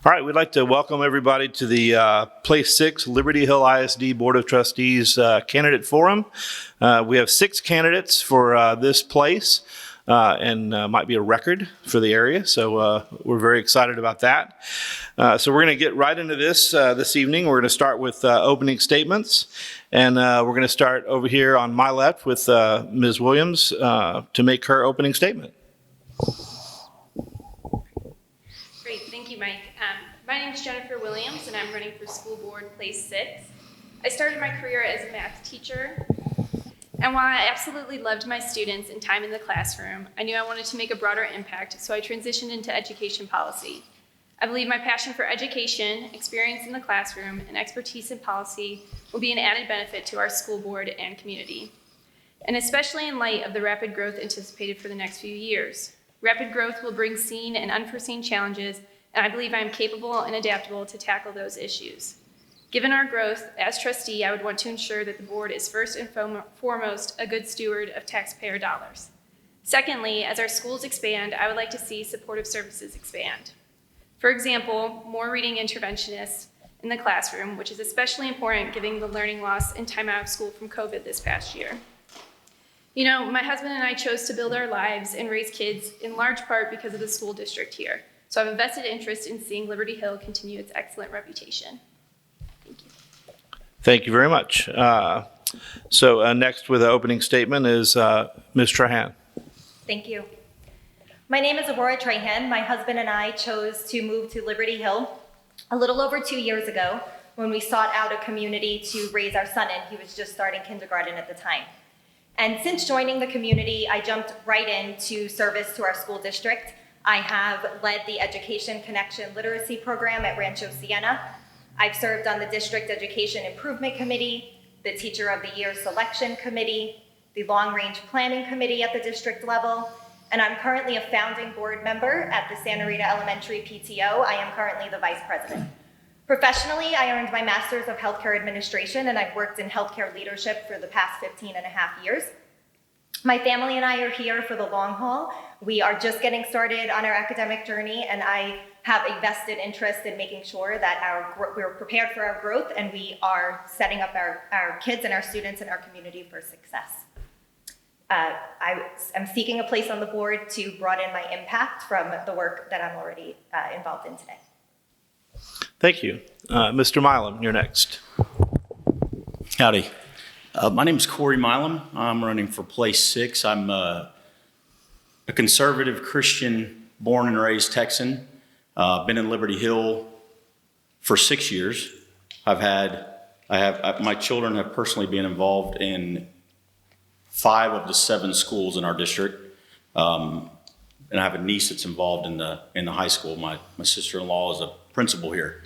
All right, we'd like to welcome everybody to the Place 6 Liberty Hill ISD Board of Trustees Candidate Forum. We have 6 candidates for this place and might be a record for the area, so we're very excited about that. So we're going to get right into this evening. We're going to start with opening statements, and we're going to start over here on my left with Ms. Williams to make her opening statement. Great, thank you, Mike. My name is Jennifer Williams, and I'm running for School Board Place 6. I started my career as a math teacher, and while I absolutely loved my students and time in the classroom, I knew I wanted to make a broader impact, so I transitioned into education policy. I believe my passion for education, experience in the classroom, and expertise in policy will be an added benefit to our school board and community, and especially in light of the rapid growth anticipated for the next few years. Rapid growth will bring seen and unforeseen challenges, and I believe I am capable and adaptable to tackle those issues. Given our growth, as trustee, I would want to ensure that the board is first and foremost a good steward of taxpayer dollars. Secondly, as our schools expand, I would like to see supportive services expand. For example, more reading interventionists in the classroom, which is especially important given the learning loss and time out of school from COVID this past year. You know, my husband and I chose to build our lives and raise kids in large part because of the school district here. So I have a vested interest in seeing Liberty Hill continue its excellent reputation. Thank you. Thank you very much. So next with the opening statement is Ms. Trahan. Thank you. My name is Aurora Trahan. My husband and I chose to move to Liberty Hill a little over 2 years ago when we sought out a community to raise our son in. He was just starting kindergarten at the time. And since joining the community, I jumped right into service to our school district. I have led the Education Connection Literacy Program at Rancho Siena. I've served on the District Education Improvement Committee, the Teacher of the Year Selection Committee, the Long Range Planning Committee at the district level, and I'm currently a founding board member at the Santa Rita Elementary PTO. I am currently the vice president. Professionally, I earned my Master's of Healthcare Administration, and I've worked in healthcare leadership for the past 15 and a half years. My family and I are here for the long haul. We are just getting started on our academic journey, and I have a vested interest in making sure that we're prepared for our growth and we are setting up our kids and our students and our community for success. I am seeking a place on the board to broaden my impact from the work that I'm already involved in today. Thank you. Mr. Milam, you're next. Howdy. My name is Corey Milam. I'm running for Place 6. I'm a conservative Christian, born and raised Texan. Been in Liberty Hill for 6 years. My children have personally been involved in 5 of the 7 schools in our district. And I have a niece that's involved in the high school. My sister-in-law is a principal here.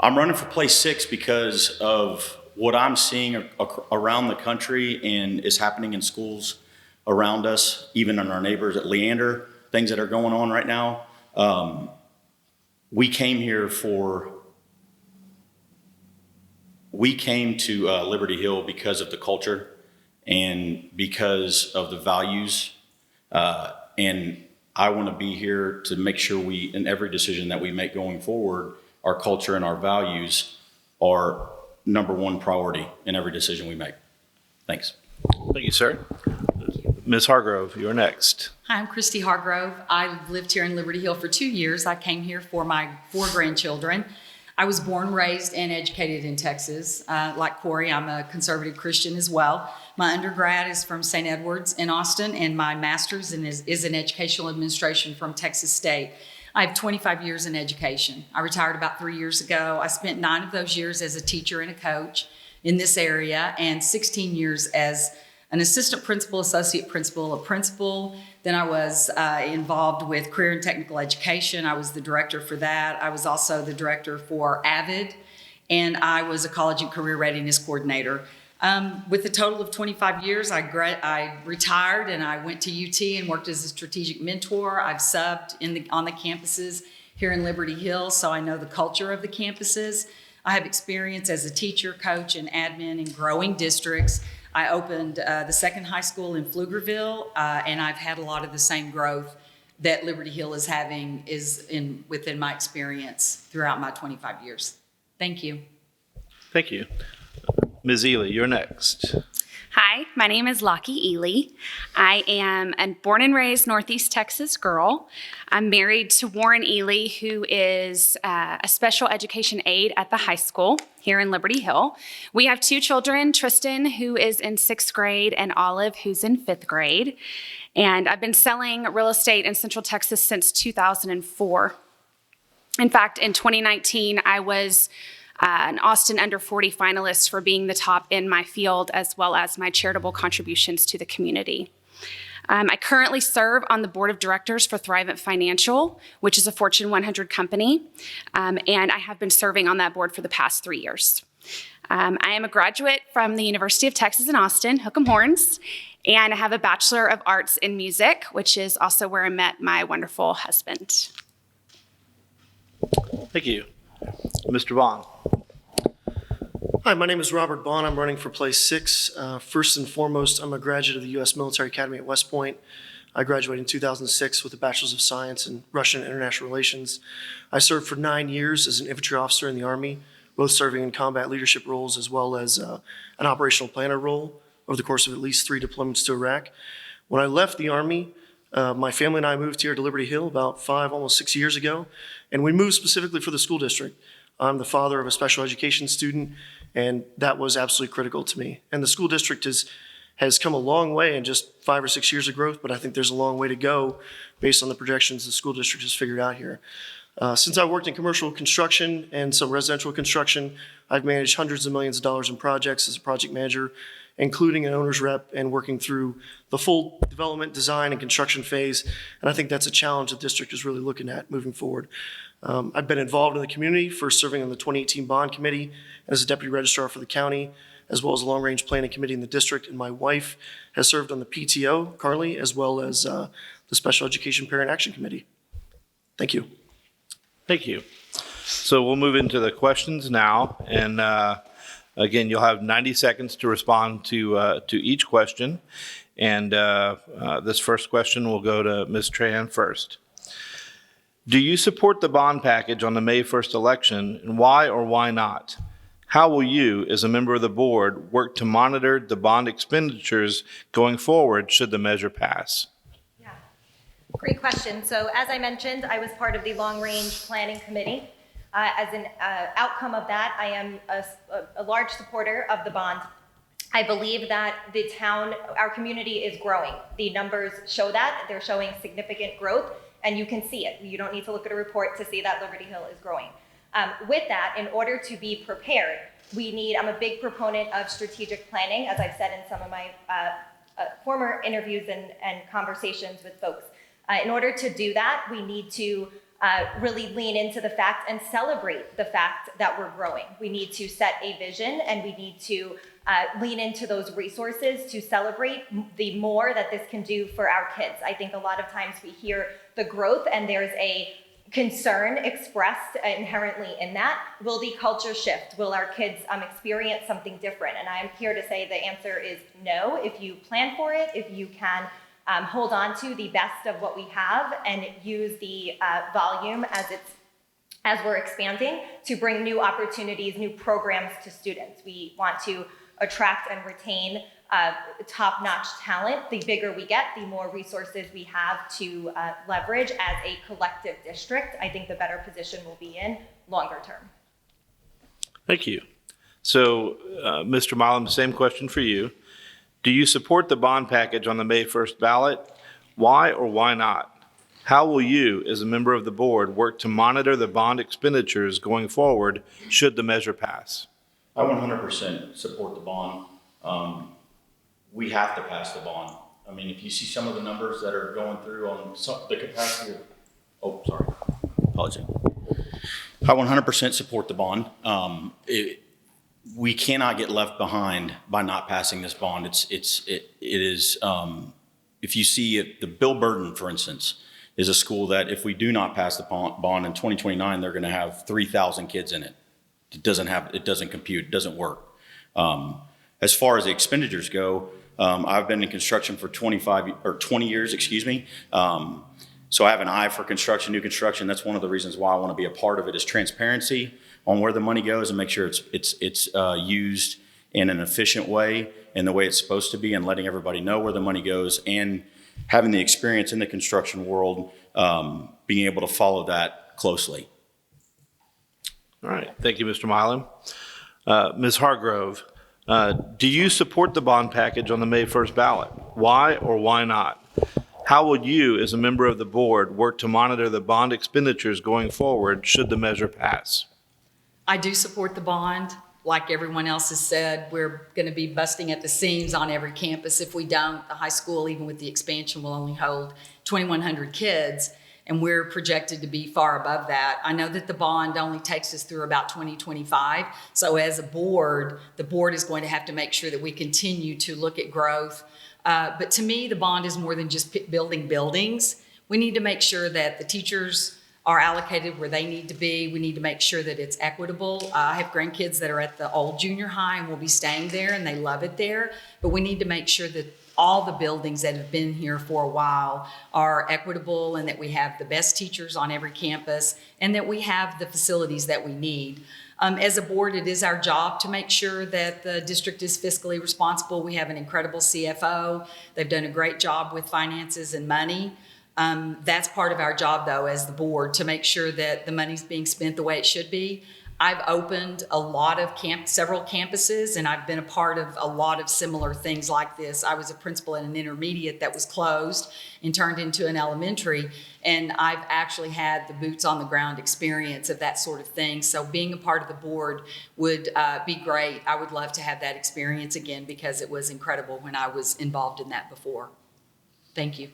I'm running for Place 6 because of what I'm seeing around the country and is happening in schools around us, even in our neighbors at Leander, things that are going on right now. We came to Liberty Hill because of the culture and because of the values. And I want to be here to make sure in every decision that we make going forward, our culture and our values are number one priority in every decision we make. Thanks. Thank you, sir. Ms. Hargrove, you're next. Hi, I'm Christy Hargrove. I've lived here in Liberty Hill for 2 years. I came here for my 4 grandchildren. I was born, raised, and educated in Texas. Like Corey, I'm a conservative Christian as well. My undergrad is from St. Edward's in Austin, and my master's is in educational administration from Texas State. I have 25 years in education. I retired about 3 years ago. I spent 9 of those years as a teacher and a coach in this area, and 16 years as an assistant principal, associate principal, a principal. Then I was involved with career and technical education. I was the director for that. I was also the director for AVID, and I was a college and career readiness coordinator. With a total of 25 years, I retired and I went to UT and worked as a strategic mentor. I've subbed on the campuses here in Liberty Hill, so I know the culture of the campuses. I have experience as a teacher, coach, and admin in growing districts. I opened the second high school in Pflugerville, and I've had a lot of the same growth that Liberty Hill is having is within my experience throughout my 25 years. Thank you. Thank you. Ms. Ely, you're next. Hi, my name is Lockie Ely. I am a born and raised Northeast Texas girl. I'm married to Warren Ely, who is a special education aide at the high school here in Liberty Hill. We have 2 children, Tristan, who is in 6th grade, and Olive, who's in 5th grade. And I've been selling real estate in Central Texas since 2004. In fact, in 2019, I was an Austin Under 40 finalist for being the top in my field, as well as my charitable contributions to the community. I currently serve on the board of directors for Thrivent Financial, which is a Fortune 100 company, and I have been serving on that board for the past 3 years. I am a graduate from the University of Texas in Austin, Hook'em Horns, and I have a Bachelor of Arts in Music, which is also where I met my wonderful husband. Thank you. Mr. Vaughn. Hi, my name is Robert Bond. I'm running for place 6. First and foremost, I'm a graduate of the U.S. Military Academy at West Point. I graduated in 2006 with a Bachelor's of Science in Russian and International Relations. I served for 9 years as an infantry officer in the Army, both serving in combat leadership roles as well as an operational planner role over the course of at least 3 deployments to Iraq. When I left the Army, my family and I moved here to Liberty Hill about 5, almost 6 years ago, and we moved specifically for the school district. I'm the father of a special education student, and that was absolutely critical to me. And the school district has come a long way in just 5 or 6 years of growth, but I think there's a long way to go based on the projections the school district has figured out here. Since I worked in commercial construction and some residential construction, I've managed hundreds of millions of dollars in projects as a project manager, including an owner's rep and working through the full development, design, and construction phase. And I think that's a challenge the district is really looking at moving forward. I've been involved in the community, first serving on the 2018 bond committee as a deputy registrar for the county, as well as the long-range planning committee in the district. And my wife has served on the PTO, Carly, as well as the special education parent action committee. Thank you. Thank you. So we'll move into the questions now. And again, you'll have 90 seconds to respond to each question. And this first question will go to Ms. Tran first. Do you support the bond package on the May 1st election, and why or why not? How will you, as a member of the board, work to monitor the bond expenditures going forward should the measure pass? Yeah, great question. So as I mentioned, I was part of the long-range planning committee. As an outcome of that, I am a large supporter of the bond. I believe that the town, our community is growing. The numbers show that. They're showing significant growth, and you can see it. You don't need to look at a report to see that Liberty Hill is growing. With that, in order to be prepared, I'm a big proponent of strategic planning, as I've said in some of my former interviews and conversations with folks. In order to do that, we need to really lean into the fact and celebrate the fact that we're growing. We need to set a vision, and we need to lean into those resources to celebrate the more that this can do for our kids. I think a lot of times we hear the growth and there's a concern expressed inherently in that. Will the culture shift? Will our kids experience something different? And I'm here to say the answer is no. If you plan for it, if you can hold on to the best of what we have and use the volume as we're expanding to bring new opportunities, new programs to students. We want to attract and retain top-notch talent. The bigger we get, the more resources we have to leverage as a collective district. I think the better position we'll be in longer term. Thank you. So, Mr. Milam, same question for you. Do you support the bond package on the May 1st ballot? Why or why not? How will you, as a member of the board, work to monitor the bond expenditures going forward should the measure pass? I 100% support the bond. We have to pass the bond. I mean, if you see some of the numbers that are going through on the capacity of, apologies. I 100% support the bond. We cannot get left behind by not passing this bond. It is, if you see it, the Bill Burton, for instance, is a school that if we do not pass the bond in 2029, they're going to have 3,000 kids in it. It doesn't compute, it doesn't work. As far as the expenditures go, I've been in construction for 20 years, So I have an eye for construction, new construction. That's one of the reasons why I want to be a part of it, is transparency on where the money goes and make sure it's used in an efficient way and the way it's supposed to be, and letting everybody know where the money goes, and having the experience in the construction world, being able to follow that closely. All right. Thank you, Mr. Milam. Ms. Hargrove, do you support the bond package on the May 1st ballot? Why or why not? How will you, as a member of the board, work to monitor the bond expenditures going forward should the measure pass? I do support the bond. Like everyone else has said, we're going to be busting at the seams on every campus. If we don't, the high school, even with the expansion, will only hold 2,100 kids, and we're projected to be far above that. I know that the bond only takes us through about 2025. So as a board, the board is going to have to make sure that we continue to look at growth. But to me, the bond is more than just building buildings. We need to make sure that the teachers are allocated where they need to be. We need to make sure that it's equitable. I have grandkids that are at the old junior high and will be staying there, and they love it there. But we need to make sure that all the buildings that have been here for a while are equitable, and that we have the best teachers on every campus, and that we have the facilities that we need. As a board, it is our job to make sure that the district is fiscally responsible. We have an incredible CFO. They've done a great job with finances and money. That's part of our job, though, as the board, to make sure that the money's being spent the way it should be. I've opened a lot of several campuses, and I've been a part of a lot of similar things like this. I was a principal in an intermediate that was closed and turned into an elementary, and I've actually had the boots on the ground experience of that sort of thing. So being a part of the board would be great. I would love to have that experience again, because it was incredible when I was involved in that before. Thank you.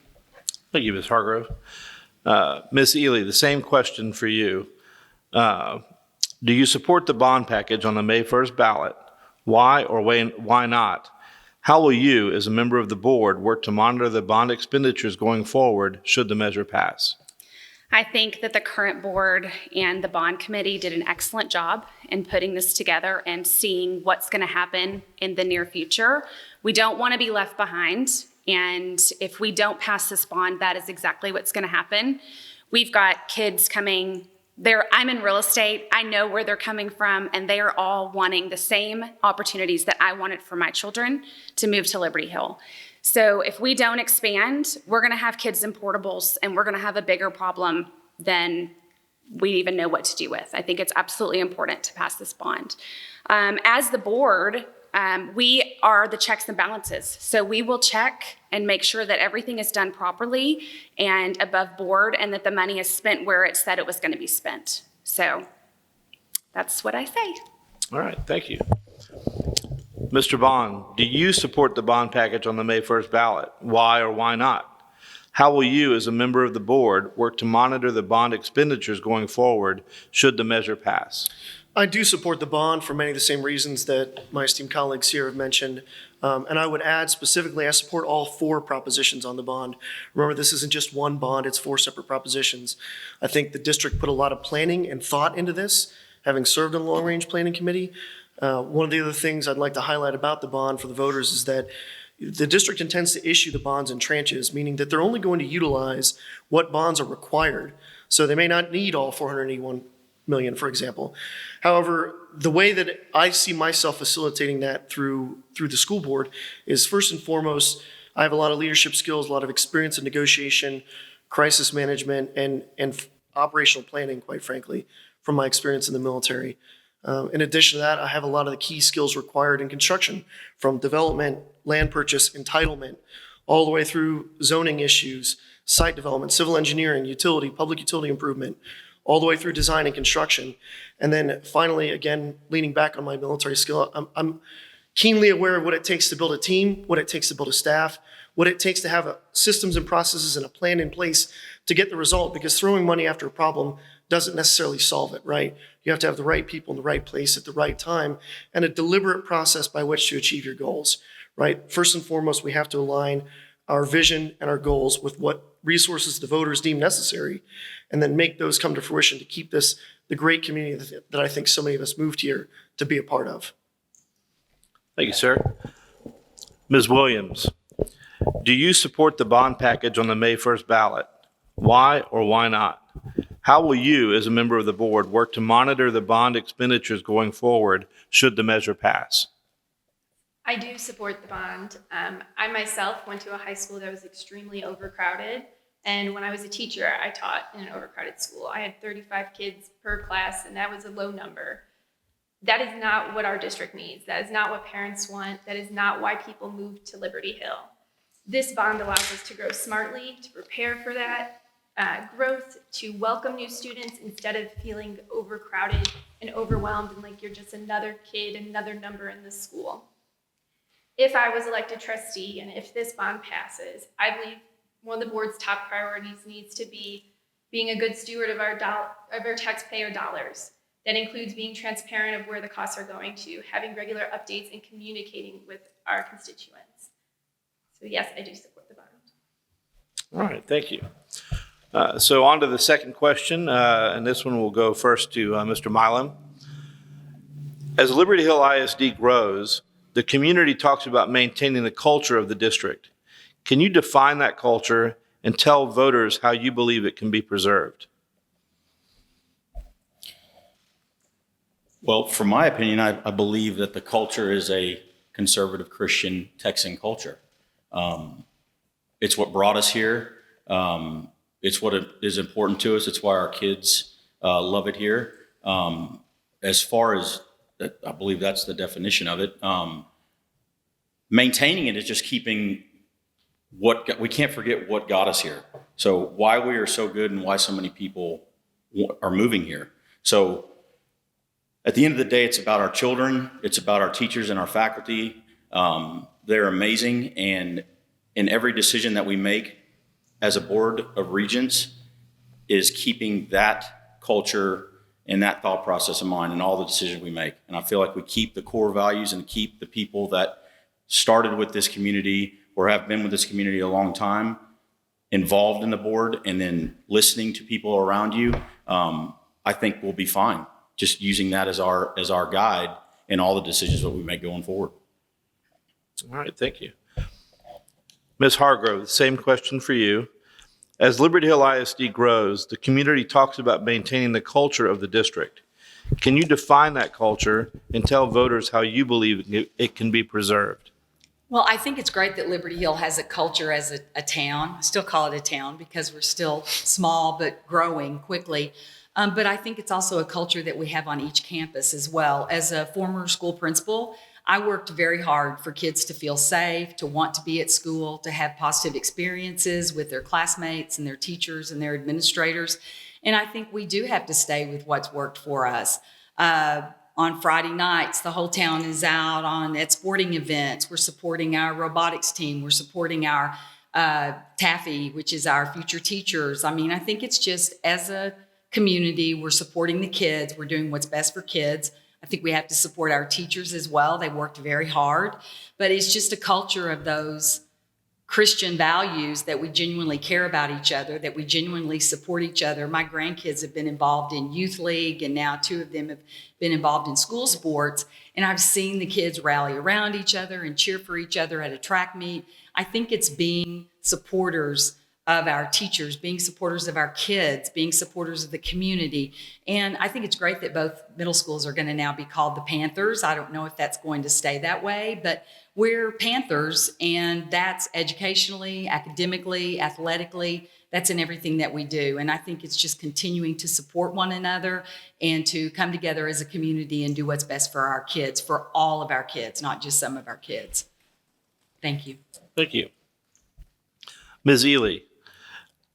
Thank you, Ms. Hargrove. Ms. Ely, the same question for you. Do you support the bond package on the May 1st ballot? Why or why not? How will you, as a member of the board, work to monitor the bond expenditures going forward should the measure pass? I think that the current board and the bond committee did an excellent job in putting this together and seeing what's going to happen in the near future. We don't want to be left behind. And if we don't pass this bond, that is exactly what's going to happen. We've got kids coming there. I'm in real estate. I know where they're coming from, and they are all wanting the same opportunities that I wanted for my children to move to Liberty Hill. So if we don't expand, we're going to have kids in portables, and we're going to have a bigger problem than we even know what to do with. I think it's absolutely important to pass this bond. As the board, we are the checks and balances. So we will check and make sure that everything is done properly and above board, and that the money is spent where it said it was going to be spent. So that's what I say. All right, thank you. Mr. Bond, do you support the bond package on the May 1st ballot? Why or why not? How will you, as a member of the board, work to monitor the bond expenditures going forward should the measure pass? I do support the bond for many of the same reasons that my esteemed colleagues here have mentioned. And I would add specifically, I support all 4 propositions on the bond. Remember, this isn't just one bond, it's 4 separate propositions. I think the district put a lot of planning and thought into this, having served on the long-range planning committee. One of the other things I'd like to highlight about the bond for the voters is that the district intends to issue the bonds in tranches, meaning that they're only going to utilize what bonds are required. So they may not need all 481 million, for example. However, the way that I see myself facilitating that through the school board is, first and foremost, I have a lot of leadership skills, a lot of experience in negotiation, crisis management, and operational planning, quite frankly, from my experience in the military. In addition to that, I have a lot of the key skills required in construction, from development, land purchase, entitlement, all the way through zoning issues, site development, civil engineering, utility, public utility improvement, all the way through design and construction. And then finally, again, leaning back on my military skill, I'm keenly aware of what it takes to build a team, what it takes to build a staff, what it takes to have systems and processes and a plan in place to get the result, because throwing money after a problem doesn't necessarily solve it, right? You have to have the right people in the right place at the right time, and a deliberate process by which to achieve your goals, right? First and foremost, we have to align our vision and our goals with what resources the voters deem necessary, and then make those come to fruition to keep this the great community that I think so many of us moved here to be a part of. Thank you, sir. Ms. Williams, do you support the bond package on the May 1st ballot? Why or why not? How will you, as a member of the board, work to monitor the bond expenditures going forward should the measure pass? I do support the bond. I myself went to a high school that was extremely overcrowded. And when I was a teacher, I taught in an overcrowded school. I had 35 kids per class, and that was a low number. That is not what our district needs. That is not what parents want. That is not why people move to Liberty Hill. This bond allows us to grow smartly, to prepare for that growth, to welcome new students instead of feeling overcrowded and overwhelmed and like you're just another kid, another number in the school. If I was elected trustee and if this bond passes, I believe one of the board's top priorities needs to be being a good steward of our taxpayer dollars. That includes being transparent of where the costs are going to, having regular updates, and communicating with our constituents. So yes, I do support the bond. All right, thank you. So on to the second question, and this one will go first to Mr. Milam. As Liberty Hill ISD grows, the community talks about maintaining the culture of the district. Can you define that culture and tell voters how you believe it can be preserved? Well, from my opinion, I believe that the culture is a conservative Christian Texan culture. It's what brought us here. It's what is important to us. It's why our kids love it here. As far as, I believe that's the definition of it. Maintaining it is just keeping we can't forget what got us here. So why we are so good and why so many people are moving here. So at the end of the day, it's about our children. It's about our teachers and our faculty. They're amazing. And in every decision that we make as a board of regents is keeping that culture and that thought process in mind in all the decisions we make. And I feel like we keep the core values and keep the people that started with this community or have been with this community a long time involved in the board, and then listening to people around you. I think we'll be fine. Just using that as our guide in all the decisions that we make going forward. All right, thank you. Ms. Hargrove, the same question for you. As Liberty Hill ISD grows, the community talks about maintaining the culture of the district. Can you define that culture and tell voters how you believe it can be preserved? Well, I think it's great that Liberty Hill has a culture as a town. I still call it a town because we're still small but growing quickly. But I think it's also a culture that we have on each campus as well. As a former school principal, I worked very hard for kids to feel safe, to want to be at school, to have positive experiences with their classmates and their teachers and their administrators. And I think we do have to stay with what's worked for us. On Friday nights, the whole town is out at sporting events. We're supporting our robotics team. We're supporting our TAFE, which is our future teachers. I mean, I think it's just as a community, we're supporting the kids. We're doing what's best for kids. I think we have to support our teachers as well. They worked very hard, but it's just a culture of those Christian values that we genuinely care about each other, that we genuinely support each other. My grandkids have been involved in youth league, and now 2 of them have been involved in school sports. And I've seen the kids rally around each other and cheer for each other at a track meet. I think it's being supporters of our teachers, being supporters of our kids, being supporters of the community. And I think it's great that both middle schools are going to now be called the Panthers. I don't know if that's going to stay that way, but we're Panthers, and that's educationally, academically, athletically, that's in everything that we do. And I think it's just continuing to support one another and to come together as a community and do what's best for our kids, for all of our kids, not just some of our kids. Thank you. Thank you. Ms. Ely,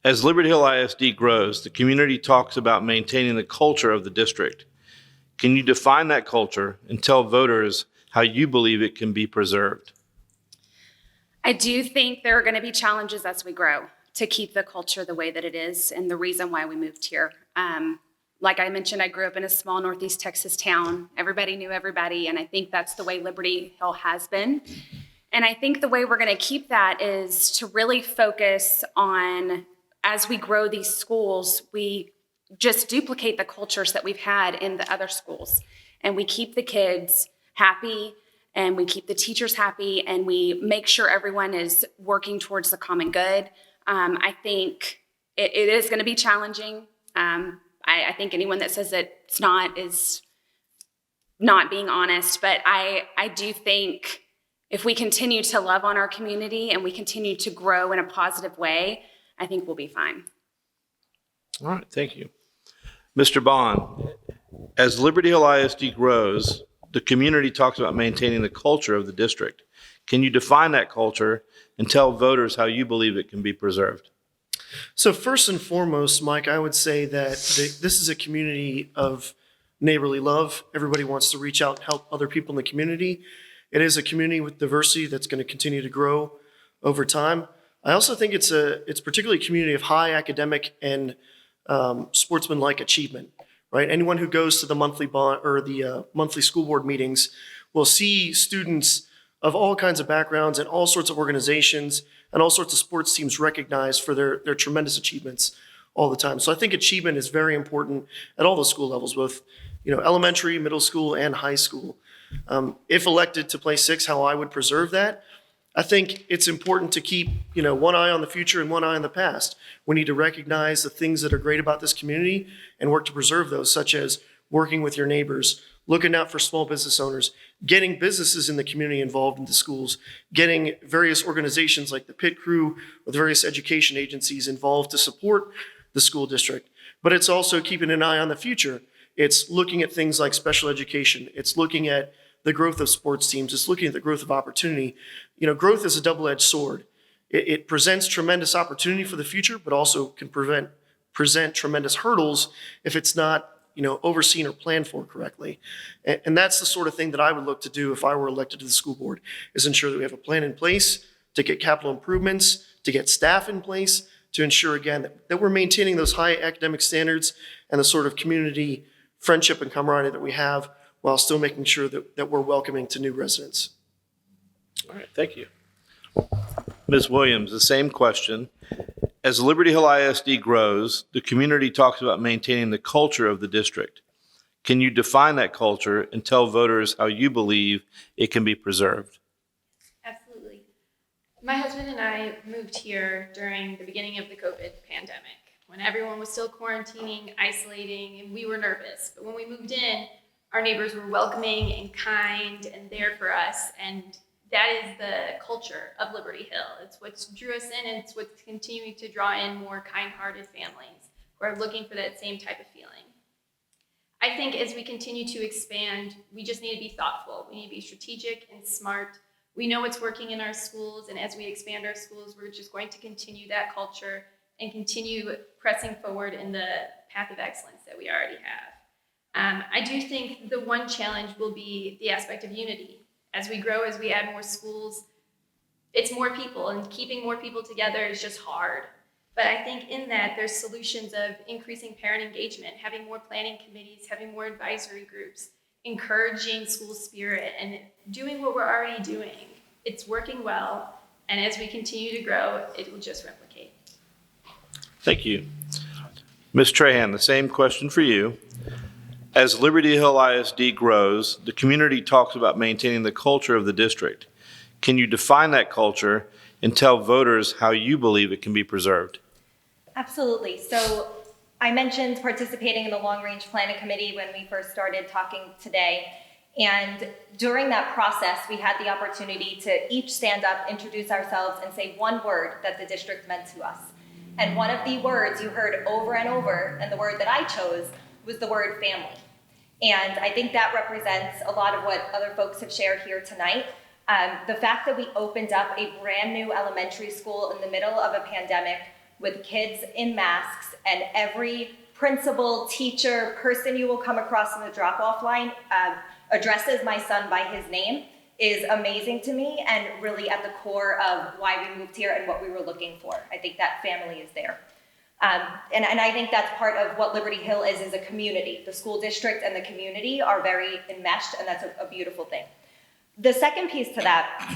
as Liberty Hill ISD grows, the community talks about maintaining the culture of the district. Can you define that culture and tell voters how you believe it can be preserved? I do think there are going to be challenges as we grow to keep the culture the way that it is, and the reason why we moved here. Like I mentioned, I grew up in a small Northeast Texas town. Everybody knew everybody, and I think that's the way Liberty Hill has been. And I think the way we're going to keep that is to really focus on, as we grow these schools, we just duplicate the cultures that we've had in the other schools. And we keep the kids happy, and we keep the teachers happy, and we make sure everyone is working towards the common good. I think it is going to be challenging. I think anyone that says that it's not is not being honest, but I do think if we continue to love on our community and we continue to grow in a positive way, I think we'll be fine. All right, thank you. Mr. Bond, as Liberty Hill ISD grows, the community talks about maintaining the culture of the district. Can you define that culture and tell voters how you believe it can be preserved? So first and foremost, Mike, I would say that this is a community of neighborly love. Everybody wants to reach out and help other people in the community. It is a community with diversity that's going to continue to grow over time. I also think it's particularly a community of high academic and sportsmanlike achievement, right? Anyone who goes to the monthly monthly school board meetings will see students of all kinds of backgrounds and all sorts of organizations and all sorts of sports teams recognized for their tremendous achievements all the time. So I think achievement is very important at all the school levels, both elementary, middle school, and high school. If elected to place 6, how I would preserve that, I think it's important to keep one eye on the future and one eye on the past. We need to recognize the things that are great about this community and work to preserve those, such as working with your neighbors, looking out for small business owners, getting businesses in the community involved in the schools, getting various organizations like the Pit Crew or the various education agencies involved to support the school district. But it's also keeping an eye on the future. It's looking at things like special education. It's looking at the growth of sports teams. It's looking at the growth of opportunity. Growth is a double-edged sword. It presents tremendous opportunity for the future, but also can present tremendous hurdles if it's not overseen or planned for correctly. And that's the sort of thing that I would look to do if I were elected to the school board, is ensure that we have a plan in place to get capital improvements, to get staff in place, to ensure, again, that we're maintaining those high academic standards and the sort of community friendship and camaraderie that we have while still making sure that we're welcoming to new residents. All right, thank you. Ms. Williams, the same question. As Liberty Hill ISD grows, the community talks about maintaining the culture of the district. Can you define that culture and tell voters how you believe it can be preserved? Absolutely. My husband and I moved here during the beginning of the COVID pandemic, when everyone was still quarantining, isolating, and we were nervous. But when we moved in, our neighbors were welcoming and kind and there for us. And that is the culture of Liberty Hill. It's what drew us in, and it's what's continuing to draw in more kind-hearted families who are looking for that same type of feeling. I think as we continue to expand, we just need to be thoughtful. We need to be strategic and smart. We know what's working in our schools, and as we expand our schools, we're just going to continue that culture and continue pressing forward in the path of excellence that we already have. I do think the one challenge will be the aspect of unity. As we grow, as we add more schools, it's more people, and keeping more people together is just hard. But I think in that, there's solutions of increasing parent engagement, having more planning committees, having more advisory groups, encouraging school spirit, and doing what we're already doing. It's working well, and as we continue to grow, it will just replicate. Thank you. Ms. Trahan, the same question for you. As Liberty Hill ISD grows, the community talks about maintaining the culture of the district. Can you define that culture and tell voters how you believe it can be preserved? Absolutely. So I mentioned participating in the Long Range Planning Committee when we first started talking today. And during that process, we had the opportunity to each stand up, introduce ourselves, and say one word that the district meant to us. And one of the words you heard over and over, and the word that I chose, was the word family. And I think that represents a lot of what other folks have shared here tonight. The fact that we opened up a brand new elementary school in the middle of a pandemic with kids in masks, and every principal, teacher, person you will come across in the drop-off line addresses my son by his name, is amazing to me and really at the core of why we moved here and what we were looking for. I think that family is there. And I think that's part of what Liberty Hill is a community. The school district and the community are very enmeshed, and that's a beautiful thing. The second piece to that,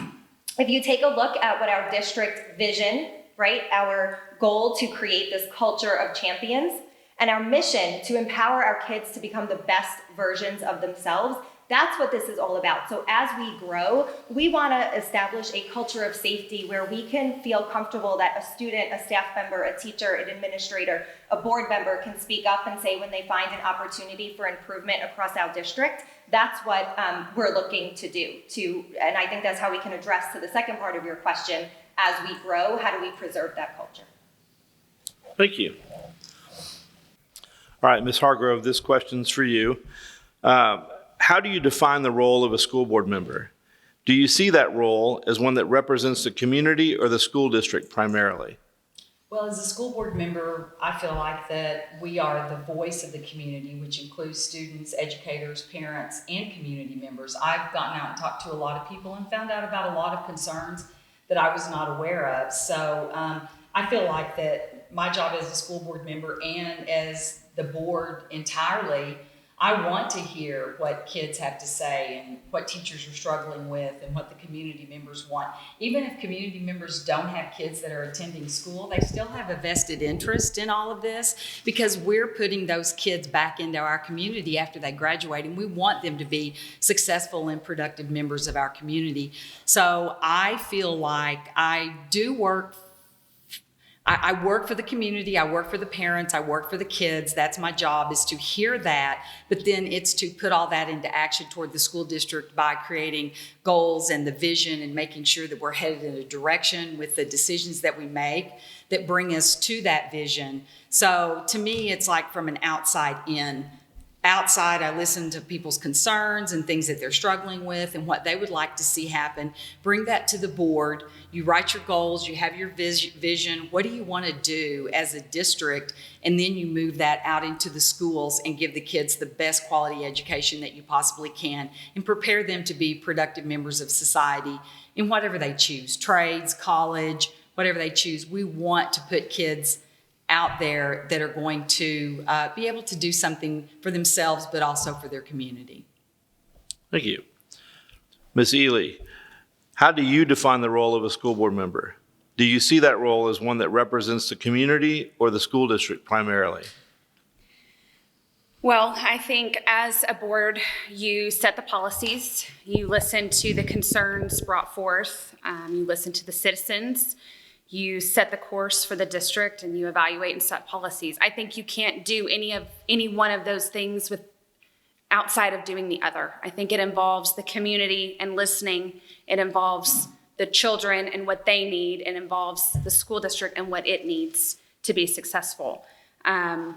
if you take a look at what our district vision, right, our goal to create this culture of champions, and our mission to empower our kids to become the best versions of themselves, That's what this is all about. So as we grow, we want to establish a culture of safety where we can feel comfortable that a student, a staff member, a teacher, an administrator, a board member can speak up and say when they find an opportunity for improvement across our district. That's what we're looking to do. And I think that's how we can address to the second part of your question. As we grow, how do we preserve that culture? Thank you. All right, Ms. Hargrove, this question's for you. How do you define the role of a school board member? Do you see that role as one that represents the community or the school district primarily? Well, as a school board member, I feel like that we are the voice of the community, which includes students, educators, parents, and community members. I've gotten out and talked to a lot of people and found out about a lot of concerns that I was not aware of. So I feel like that my job as a school board member and as the board entirely, I want to hear what kids have to say and what teachers are struggling with and what the community members want. Even if community members don't have kids that are attending school, they still have a vested interest in all of this because we're putting those kids back into our community after they graduate, and we want them to be successful and productive members of our community. So I feel like I do work I work for the community, I work for the parents, I work for the kids. That's my job, is to hear that, but then it's to put all that into action toward the school district by creating goals and the vision and making sure that we're headed in a direction with the decisions that we make that bring us to that vision. So to me, it's like from an outside in. Outside, I listen to people's concerns and things that they're struggling with and what they would like to see happen. Bring that to the board. You write your goals, you have your vision. What do you want to do as a district? And then you move that out into the schools and give the kids the best quality education that you possibly can and prepare them to be productive members of society in whatever they choose, trades, college, whatever they choose. We want to put kids out there that are going to be able to do something for themselves, but also for their community. Thank you. Ms. Ely, how do you define the role of a school board member? Do you see that role as one that represents the community or the school district primarily? Well, I think as a board, you set the policies, you listen to the concerns brought forth, you listen to the citizens, you set the course for the district, and you evaluate and set policies. I think you can't do any one of those things outside of doing the other. I think it involves the community and listening. It involves the children and what they need. It involves the school district and what it needs to be successful. Yeah,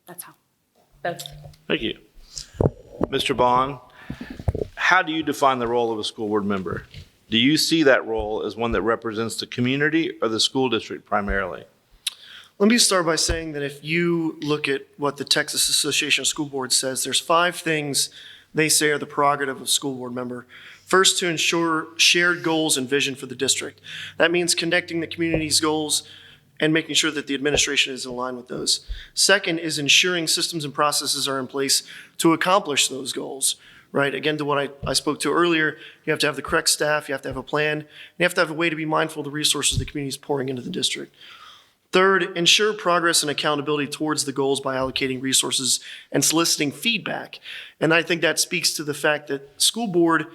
that's how. Both. Thank you. Mr. Bond, how do you define the role of a school board member? Do you see that role as one that represents the community or the school district primarily? Let me start by saying that if you look at what the Texas Association of School Boards says, there's 5 things they say are the prerogative of a school board member. First, to ensure shared goals and vision for the district. That means connecting the community's goals and making sure that the administration is in line with those. Second is ensuring systems and processes are in place to accomplish those goals. Right, again, to what I spoke to earlier, you have to have the correct staff, you have to have a plan, and you have to have a way to be mindful of the resources the community is pouring into the district. Third, ensure progress and accountability towards the goals by allocating resources and soliciting feedback. And I think that speaks to the fact that school board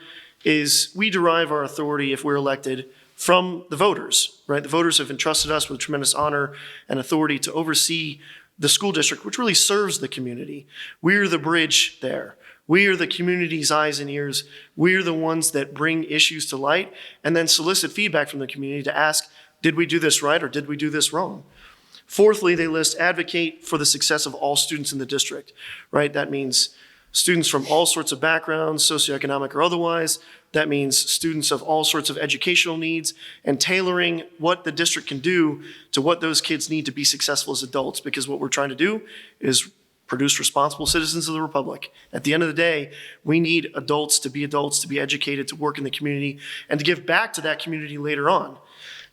we derive our authority, if we're elected, from the voters, right? The voters have entrusted us with tremendous honor and authority to oversee the school district, which really serves the community. We're the bridge there. We are the community's eyes and ears. We are the ones that bring issues to light and then solicit feedback from the community to ask, did we do this right or did we do this wrong? Fourthly, they list advocate for the success of all students in the district, right? That means students from all sorts of backgrounds, socioeconomic or otherwise. That means students of all sorts of educational needs and tailoring what the district can do to what those kids need to be successful as adults, because what we're trying to do is produce responsible citizens of the republic. At the end of the day, we need adults, to be educated, to work in the community, and to give back to that community later on.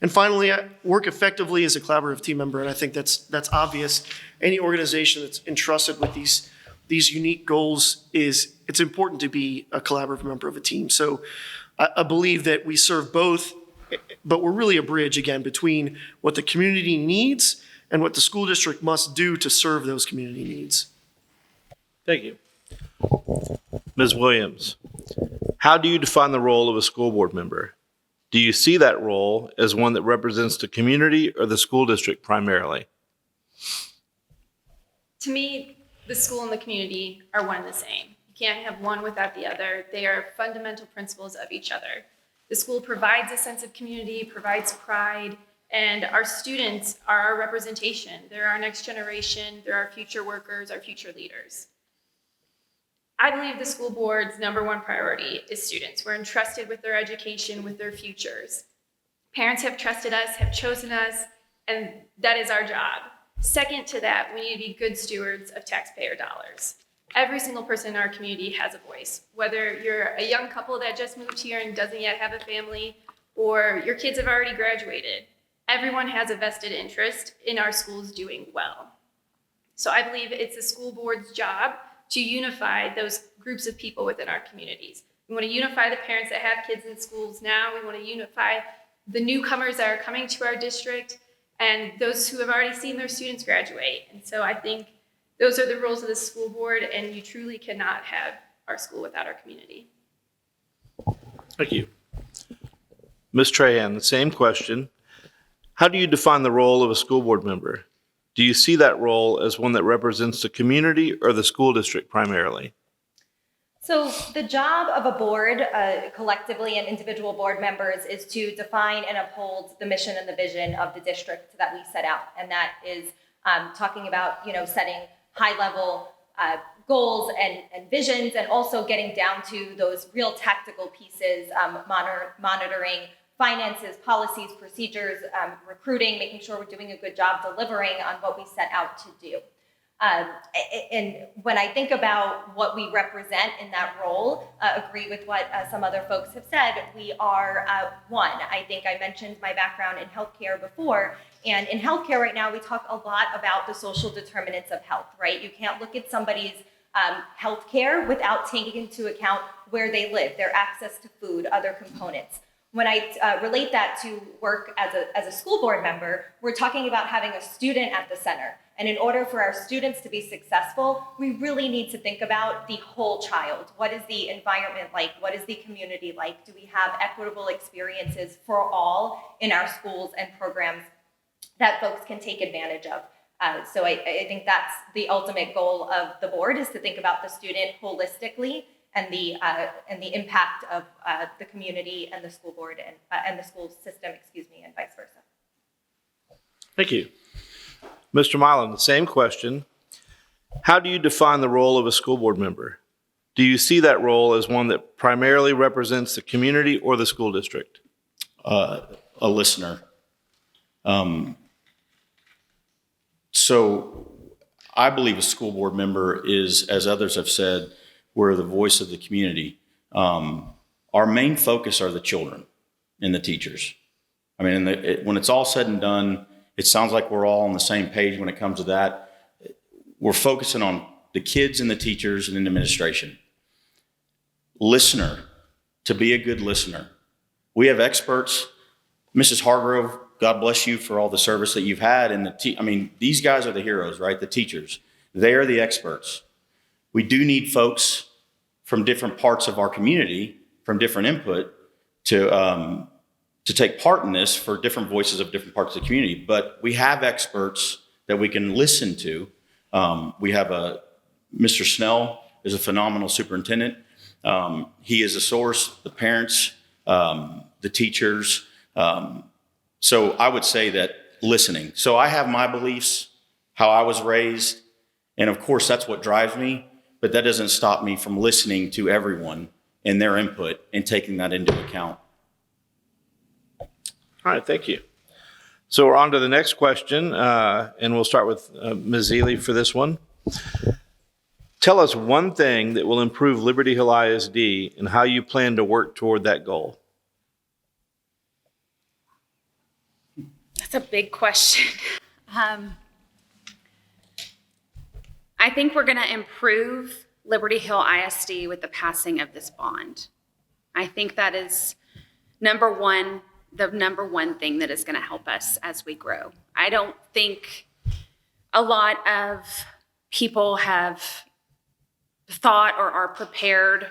And finally, work effectively as a collaborative team member, and I think that's obvious. Any organization that's entrusted with these unique goals it's important to be a collaborative member of a team. So I believe that we serve both, but we're really a bridge, again, between what the community needs and what the school district must do to serve those community needs. Thank you. Ms. Williams, how do you define the role of a school board member? Do you see that role as one that represents the community or the school district primarily? To me, the school and the community are one and the same. You can't have one without the other. They are fundamental principles of each other. The school provides a sense of community, provides pride, and our students are our representation. They're our next generation. They're our future workers, our future leaders. I believe the school board's number one priority is students. We're entrusted with their education, with their futures. Parents have trusted us, have chosen us, and that is our job. Second to that, we need to be good stewards of taxpayer dollars. Every single person in our community has a voice, whether you're a young couple that just moved here and doesn't yet have a family, or your kids have already graduated. Everyone has a vested interest in our schools doing well. So I believe it's the school board's job to unify those groups of people within our communities. We want to unify the parents that have kids in schools now. We want to unify the newcomers that are coming to our district and those who have already seen their students graduate. And so I think those are the roles of the school board, and you truly cannot have our school without our community. Thank you. Ms. Trahan, the same question. How do you define the role of a school board member? Do you see that role as one that represents the community or the school district primarily? So the job of a board, collectively and individual board members, is to define and uphold the mission and the vision of the district that we set out. And that is talking about, setting high-level goals and visions, and also getting down to those real tactical pieces, monitoring finances, policies, procedures, recruiting, making sure we're doing a good job delivering on what we set out to do. And when I think about what we represent in that role, agree with what some other folks have said, we are one. I think I mentioned my background in healthcare before, and in healthcare right now, we talk a lot about the social determinants of health, right? You can't look at somebody's healthcare without taking into account where they live, their access to food, other components. When I relate that to work as a school board member, we're talking about having a student at the center. And in order for our students to be successful, we really need to think about the whole child. What is the environment like? What is the community like? Do we have equitable experiences for all in our schools and programs that folks can take advantage of? So I think that's the ultimate goal of the board, is to think about the student holistically and the impact of the community and the school board and the school system, and vice versa. Thank you. Mr. Milan, the same question. How do you define the role of a school board member? Do you see that role as one that primarily represents the community or the school district? A listener. So I believe a school board member is, as others have said, we're the voice of the community. Our main focus are the children and the teachers. I mean, when it's all said and done, it sounds like we're all on the same page when it comes to that. We're focusing on the kids and the teachers and the administration. Listener, to be a good listener. We have experts. Mrs. Hargrove, God bless you for all the service that you've had. And these guys are the heroes, right? The teachers. They are the experts. We do need folks from different parts of our community, from different input, to take part in this, for different voices of different parts of the community. But we have experts that we can listen to. We have Mr. Snell is a phenomenal superintendent. He is a source, the parents, the teachers. So I would say that listening. So I have my beliefs, how I was raised, and of course that's what drives me, but that doesn't stop me from listening to everyone and their input and taking that into account. All right, thank you. So we're on to the next question, and we'll start with Ms. Ely for this one. Tell us one thing that will improve Liberty Hill ISD and how you plan to work toward that goal. That's a big question. I think we're going to improve Liberty Hill ISD with the passing of this bond. I think that is the number one thing that is going to help us as we grow. I don't think a lot of people have thought or are prepared,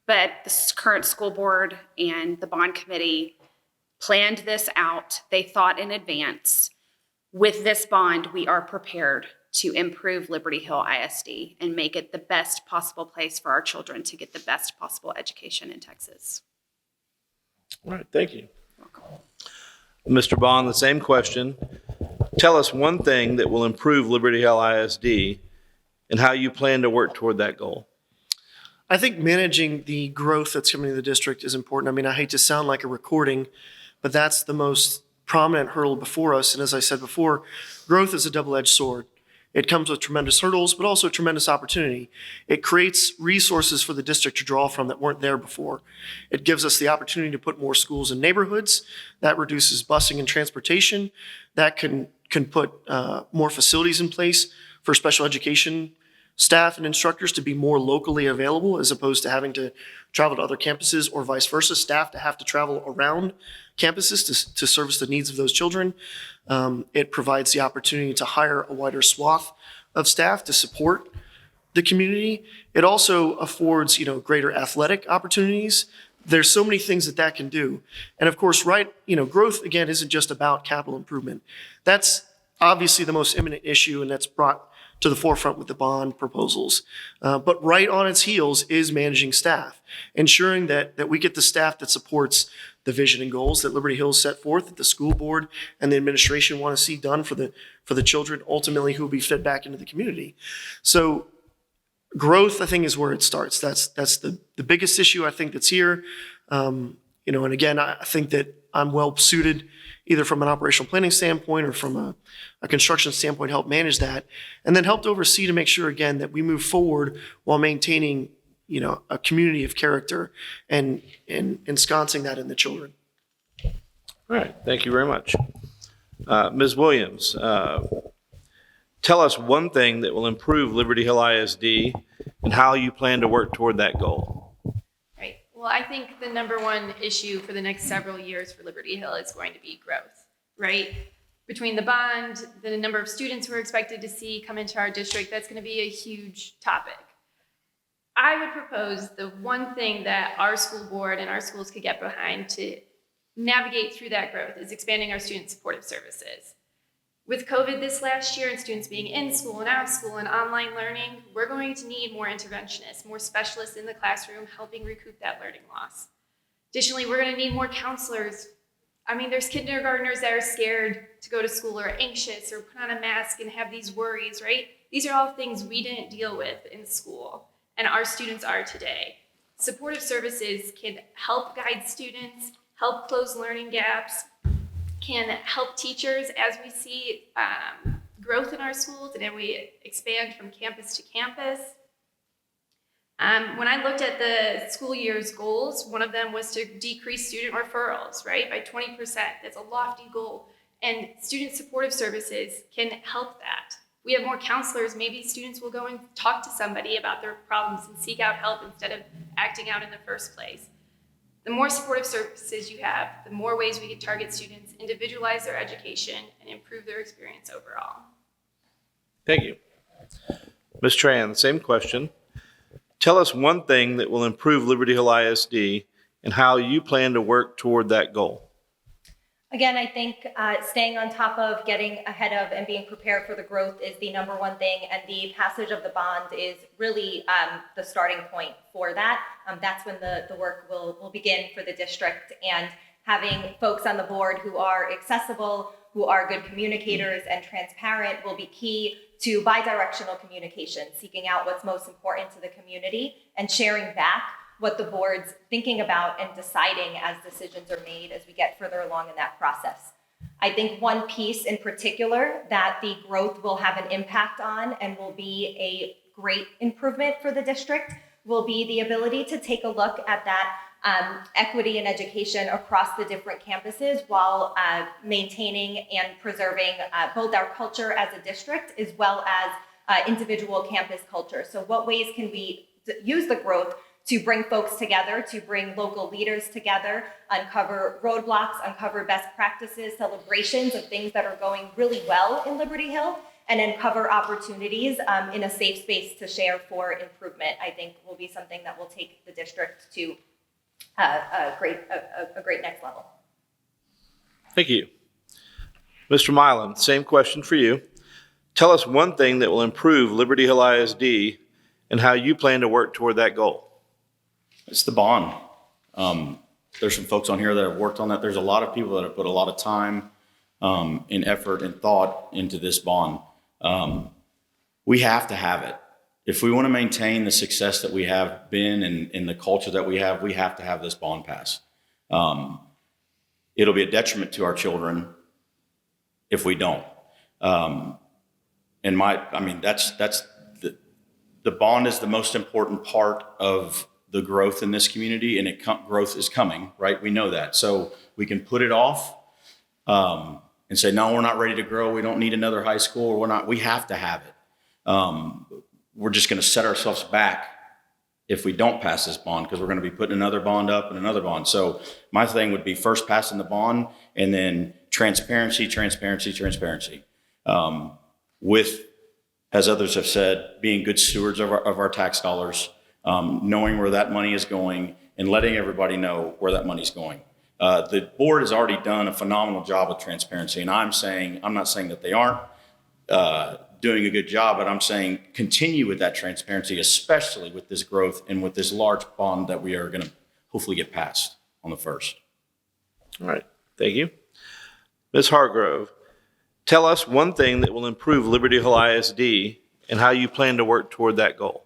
but the current school board and the bond committee planned this out. They thought in advance. With this bond, we are prepared to improve Liberty Hill ISD and make it the best possible place for our children to get the best possible education in Texas. All right, thank you. Mr. Bond, the same question. Tell us one thing that will improve Liberty Hill ISD and how you plan to work toward that goal. I think managing the growth that's coming to the district is important. I mean, I hate to sound like a recording, but that's the most prominent hurdle before us. And as I said before, growth is a double-edged sword. It comes with tremendous hurdles, but also tremendous opportunity. It creates resources for the district to draw from that weren't there before. It gives us the opportunity to put more schools in neighborhoods. That reduces busing and transportation. That can put more facilities in place for special education staff and instructors to be more locally available as opposed to having to travel to other campuses or vice versa, staff to have to travel around campuses to service the needs of those children. It provides the opportunity to hire a wider swath of staff to support the community. It also affords, greater athletic opportunities. There's so many things that can do. And of course, growth again isn't just about capital improvement. That's obviously the most imminent issue, and that's brought to the forefront with the bond proposals. But right on its heels is managing staff, ensuring that we get the staff that supports the vision and goals that Liberty Hills set forth, that the school board and the administration want to see done for the children ultimately who will be fed back into the community. So growth, I think, is where it starts. That's the biggest issue I think that's here. And again, I think that I'm well suited either from an operational planning standpoint or from a construction standpoint, help manage that, and then help to oversee to make sure, again, that we move forward while maintaining, a community of character and ensconcing that in the children. All right, thank you very much. Ms. Williams, tell us one thing that will improve Liberty Hill ISD and how you plan to work toward that goal. Right. Well, I think the number one issue for the next several years for Liberty Hill is going to be growth, right? Between the bond, the number of students we're expected to see come into our district, that's going to be a huge topic. I would propose the one thing that our school board and our schools could get behind to navigate through that growth is expanding our student supportive services. With COVID this last year and students being in school and out of school and online learning, we're going to need more interventionists, more specialists in the classroom helping recoup that learning loss. Additionally, we're going to need more counselors. I mean, there's kindergartners that are scared to go to school or anxious or put on a mask and have these worries, right? These are all things we didn't deal with in school, and our students are today. Supportive services can help guide students, help close learning gaps, can help teachers as we see growth in our schools and then we expand from campus to campus. When I looked at the school year's goals, one of them was to decrease student referrals, right, by 20%. That's a lofty goal. And student supportive services can help that. We have more counselors. Maybe students will go and talk to somebody about their problems and seek out help instead of acting out in the first place. The more supportive services you have, the more ways we can target students, individualize their education, and improve their experience overall. Thank you. Ms. Tran, same question. Tell us one thing that will improve Liberty Hill ISD and how you plan to work toward that goal. Again, I think staying on top of, getting ahead of, and being prepared for the growth is the number one thing, and the passage of the bond is really the starting point for that. That's when the work will begin for the district, and having folks on the board who are accessible, who are good communicators and transparent will be key to bi-directional communication, seeking out what's most important to the community and sharing back what the board's thinking about and deciding as decisions are made as we get further along in that process. I think one piece in particular that the growth will have an impact on and will be a great improvement for the district will be the ability to take a look at that equity in education across the different campuses while maintaining and preserving both our culture as a district as well as individual campus culture. So what ways can we use the growth to bring folks together, to bring local leaders together, uncover roadblocks, uncover best practices, celebrations of things that are going really well in Liberty Hill, and uncover opportunities in a safe space to share for improvement, I think will be something that will take the district to a great next level. Thank you. Mr. Milan, same question for you. Tell us one thing that will improve Liberty Hill ISD and how you plan to work toward that goal. It's the bond. There's some folks on here that have worked on that. There's a lot of people that have put a lot of time and effort and thought into this bond. We have to have it. If we want to maintain the success that we have been and the culture that we have to have this bond passed. It'll be a detriment to our children if we don't. That's the bond is the most important part of the growth in this community, and growth is coming, right? We know that. So we can put it off and say, no, we're not ready to grow. We don't need another high school, or we have to have it. We're just going to set ourselves back if we don't pass this bond, because we're going to be putting another bond up and another bond. So my thing would be first passing the bond, and then transparency. With, as others have said, being good stewards of our tax dollars, knowing where that money is going, and letting everybody know where that money's going. The board has already done a phenomenal job with transparency, and I'm not saying that they aren't doing a good job, but I'm saying continue with that transparency, especially with this growth and with this large bond that we are going to hopefully get passed on the 1st. All right. Thank you. Ms. Hargrove, tell us one thing that will improve Liberty Hill ISD and how you plan to work toward that goal.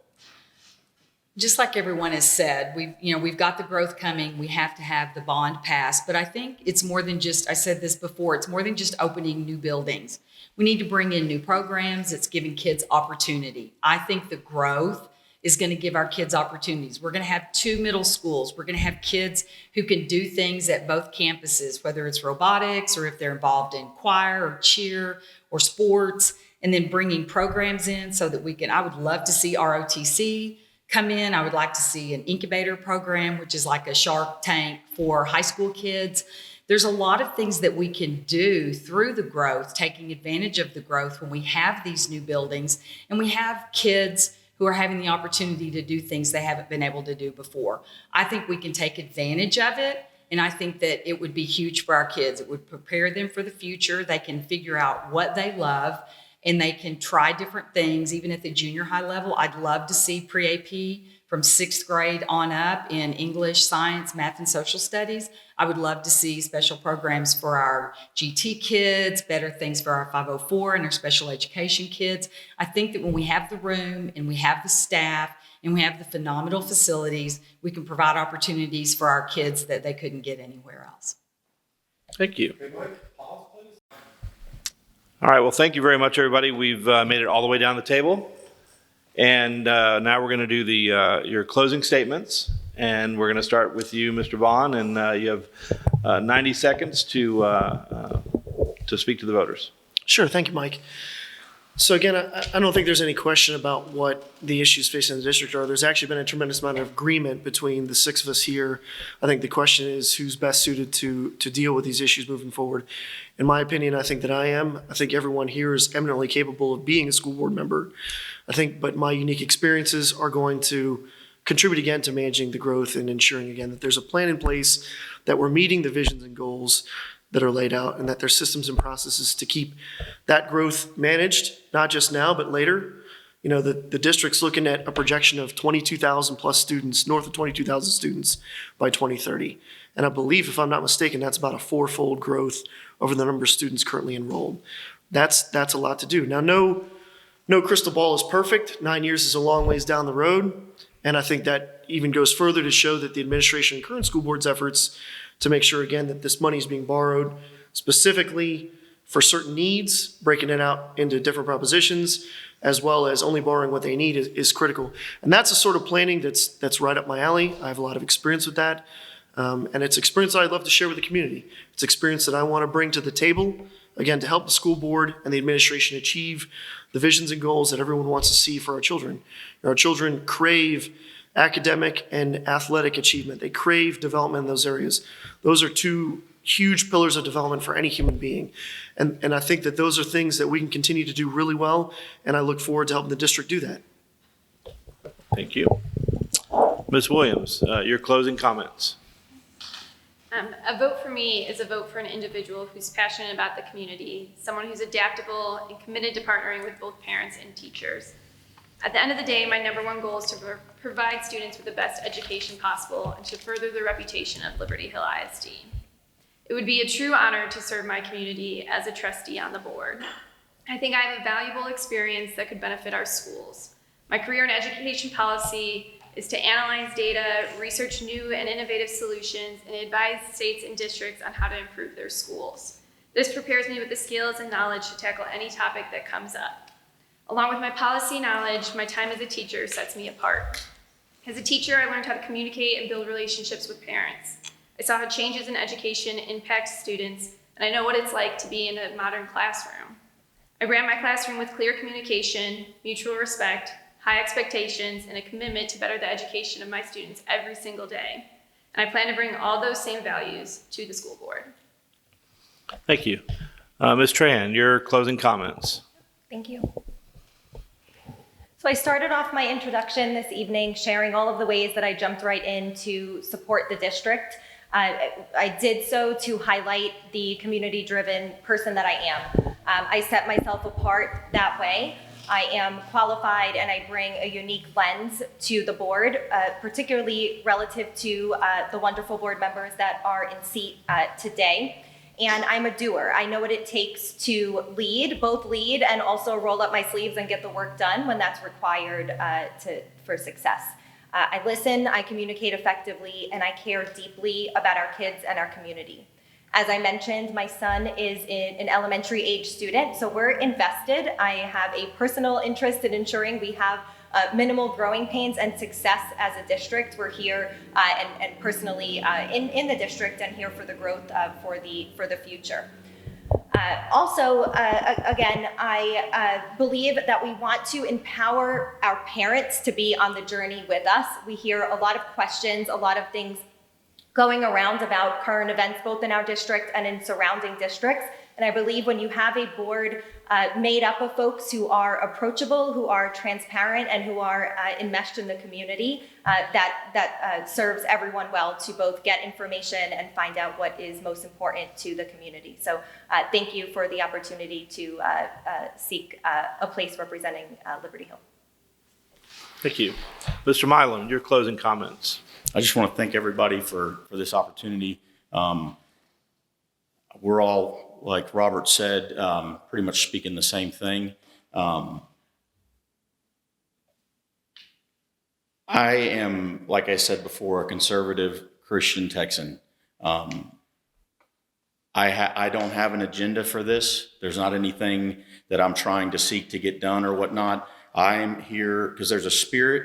Just like everyone has said, we've got the growth coming. We have to have the bond passed. But I think it's more than just, I said this before, it's more than just opening new buildings. We need to bring in new programs. It's giving kids opportunity. I think the growth is going to give our kids opportunities. We're going to have 2 middle schools. We're going to have kids who can do things at both campuses, whether it's robotics or if they're involved in choir or cheer or sports, and then bringing programs in so that I would love to see ROTC come in. I would like to see an incubator program, which is like a Shark Tank for high school kids. There's a lot of things that we can do through the growth, taking advantage of the growth when we have these new buildings and we have kids who are having the opportunity to do things they haven't been able to do before. I think we can take advantage of it, and I think that it would be huge for our kids. It would prepare them for the future. They can figure out what they love, and they can try different things, even at the junior high level. I'd love to see pre-AP from 6th grade on up in English, science, math, and social studies. I would love to see special programs for our GT kids, better things for our 504 and our special education kids. I think that when we have the room and we have the staff and we have the phenomenal facilities, we can provide opportunities for our kids that they couldn't get anywhere else. Thank you. All right, well, thank you very much, everybody. We've made it all the way down the table. And now we're going to do your closing statements. And we're going to start with you, Mr. Vaughn, and you have 90 seconds to speak to the voters. Sure. Thank you, Mike. So again, I don't think there's any question about what the issues facing the district are. There's actually been a tremendous amount of agreement between the 6 of us here. I think the question is who's best suited to deal with these issues moving forward. In my opinion, I think that I am. I think everyone here is eminently capable of being a school board member. But my unique experiences are going to contribute again to managing the growth and ensuring again that there's a plan in place, that we're meeting the visions and goals that are laid out, and that there's systems and processes to keep that growth managed, not just now, but later. The district's looking at a projection of 22,000 plus students, north of 22,000 students by 2030. And I believe, if I'm not mistaken, that's about a 4-fold growth over the number of students currently enrolled. That's a lot to do. Now, no crystal ball is perfect. 9 years is a long ways down the road. And I think that even goes further to show that the administration and current school board's efforts to make sure, again, that this money is being borrowed specifically for certain needs, breaking it out into different propositions, as well as only borrowing what they need is critical. And that's the sort of planning that's right up my alley. I have a lot of experience with that. And it's experience that I'd love to share with the community. It's experience that I want to bring to the table, again, to help the school board and the administration achieve the visions and goals that everyone wants to see for our children. Our children crave academic and athletic achievement. They crave development in those areas. Those are 2 huge pillars of development for any human being. And I think that those are things that we can continue to do really well, and I look forward to helping the district do that. Thank you. Ms. Williams, your closing comments. A vote for me is a vote for an individual who's passionate about the community, someone who's adaptable and committed to partnering with both parents and teachers. At the end of the day, my number one goal is to provide students with the best education possible and to further the reputation of Liberty Hill ISD. It would be a true honor to serve my community as a trustee on the board. I think I have a valuable experience that could benefit our schools. My career in education policy is to analyze data, research new and innovative solutions, and advise states and districts on how to improve their schools. This prepares me with the skills and knowledge to tackle any topic that comes up. Along with my policy knowledge, my time as a teacher sets me apart. As a teacher, I learned how to communicate and build relationships with parents. I saw how changes in education impact students, and I know what it's like to be in a modern classroom. I ran my classroom with clear communication, mutual respect, high expectations, and a commitment to better the education of my students every single day. And I plan to bring all those same values to the school board. Thank you. Ms. Tran, your closing comments. Thank you. So I started off my introduction this evening sharing all of the ways that I jumped right in to support the district. I did so to highlight the community-driven person that I am. I set myself apart that way. I am qualified and I bring a unique lens to the board, particularly relative to the wonderful board members that are in seat today. And I'm a doer. I know what it takes to both lead and also roll up my sleeves and get the work done when that's required for success. I listen, I communicate effectively, and I care deeply about our kids and our community. As I mentioned, my son is an elementary age student, so we're invested. I have a personal interest in ensuring we have minimal growing pains and success as a district. We're here and personally in the district and here for the growth for the future. Again, I believe that we want to empower our parents to be on the journey with us. We hear a lot of questions, a lot of things going around about current events, both in our district and in surrounding districts. And I believe when you have a board made up of folks who are approachable, who are transparent, and who are enmeshed in the community, that serves everyone well to both get information and find out what is most important to the community. So thank you for the opportunity to seek a place representing Liberty Hill. Thank you. Mr. Milam, your closing comments. I just want to thank everybody for this opportunity. We're all, like Robert said, pretty much speaking the same thing. I am, like I said before, a conservative Christian Texan. I don't have an agenda for this. There's not anything that I'm trying to seek to get done or whatnot. I'm here because there's a spirit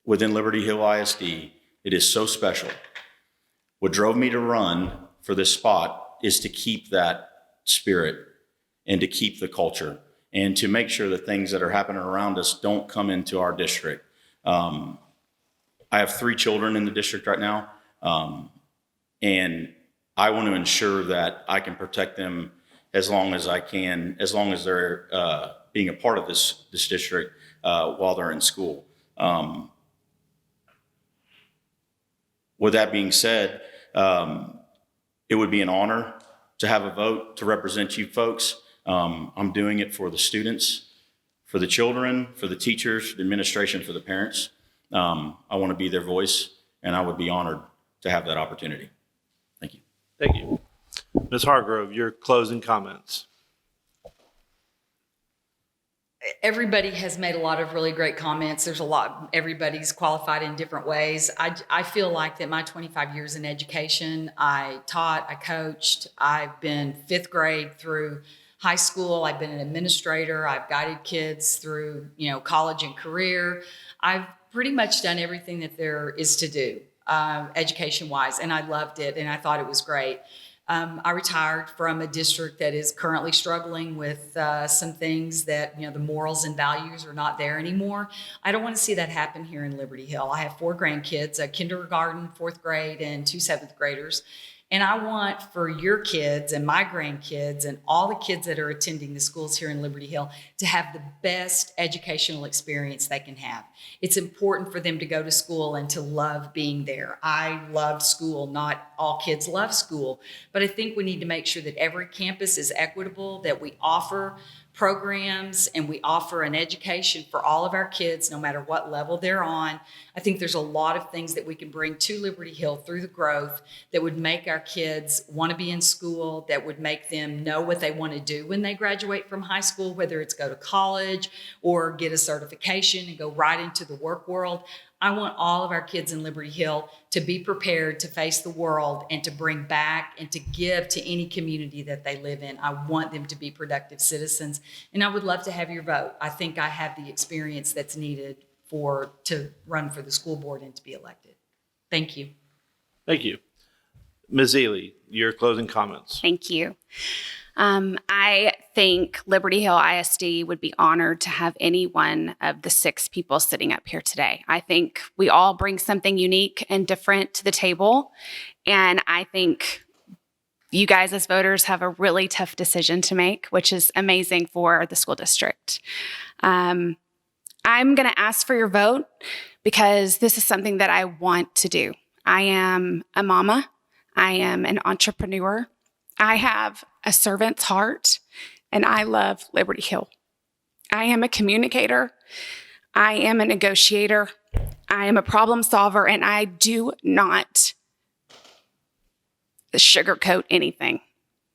within Liberty Hill ISD. It is so special. What drove me to run for this spot is to keep that spirit and to keep the culture and to make sure that things that are happening around us don't come into our district. I have 3 children in the district right now, and I want to ensure that I can protect them as long as I can, as long as they're being a part of this district while they're in school. With that being said, it would be an honor to have a vote to represent you folks. I'm doing it for the students, for the children, for the teachers, the administration, for the parents. I want to be their voice, and I would be honored to have that opportunity. Thank you. Thank you. Ms. Hargrove, your closing comments. Everybody has made a lot of really great comments. There's a lot, everybody's qualified in different ways. I feel like that my 25 years in education, I taught, I coached, I've been 5th grade through high school, I've been an administrator, I've guided kids through, college and career. I've pretty much done everything that there is to do, education-wise, and I loved it, and I thought it was great. I retired from a district that is currently struggling with some things that, the morals and values are not there anymore. I don't want to see that happen here in Liberty Hill. I have 4 grandkids, a kindergarten, 4th grade, and 2 7th graders. And I want for your kids and my grandkids and all the kids that are attending the schools here in Liberty Hill to have the best educational experience they can have. It's important for them to go to school and to love being there. I love school. Not all kids love school, but I think we need to make sure that every campus is equitable, that we offer programs and we offer an education for all of our kids, no matter what level they're on. I think there's a lot of things that we can bring to Liberty Hill through the growth that would make our kids want to be in school, that would make them know what they want to do when they graduate from high school, whether it's go to college or get a certification and go right into the work world. I want all of our kids in Liberty Hill to be prepared to face the world and to bring back and to give to any community that they live in. I want them to be productive citizens, and I would love to have your vote. I think I have the experience that's needed to run for the school board and to be elected. Thank you. Thank you. Ms. Ely, your closing comments. Thank you. I think Liberty Hill ISD would be honored to have any one of the 6 people sitting up here today. I think we all bring something unique and different to the table, and I think you guys as voters have a really tough decision to make, which is amazing for the school district. I'm going to ask for your vote because this is something that I want to do. I am a mama. I am an entrepreneur. I have a servant's heart, and I love Liberty Hill. I am a communicator. I am a negotiator. I am a problem solver, and I do not sugarcoat anything.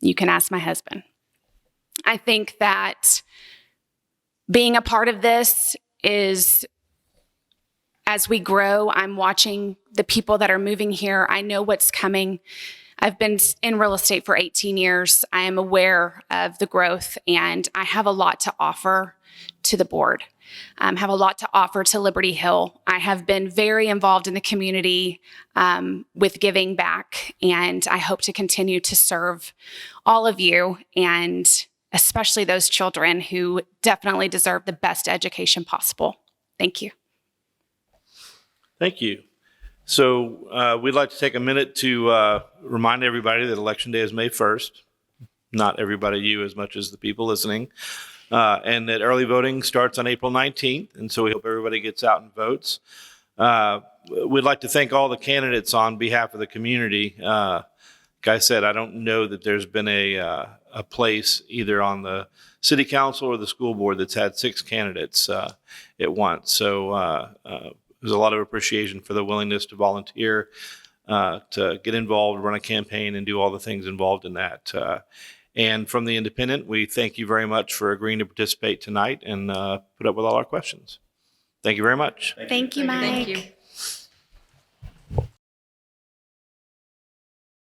You can ask my husband. I think that being a part of this is, as we grow, I'm watching the people that are moving here. I know what's coming. I've been in real estate for 18 years. I am aware of the growth, and I have a lot to offer to the board. Have a lot to offer to Liberty Hill. I have been very involved in the community with giving back, and I hope to continue to serve all of you, and especially those children who definitely deserve the best education possible. Thank you. Thank you. So we'd like to take a minute to remind everybody that Election Day is May 1st. Not everybody, you as much as the people listening. And that early voting starts on April 19th. And so we hope everybody gets out and votes. We'd like to thank all the candidates on behalf of the community. Like I said, I don't know that there's been a place either on the city council or the school board that's had 6 candidates at once. So there's a lot of appreciation for the willingness to volunteer, to get involved, run a campaign, and do all the things involved in that. And from the Independent, we thank you very much for agreeing to participate tonight and put up with all our questions. Thank you very much. Thank you, Mike. Thank you.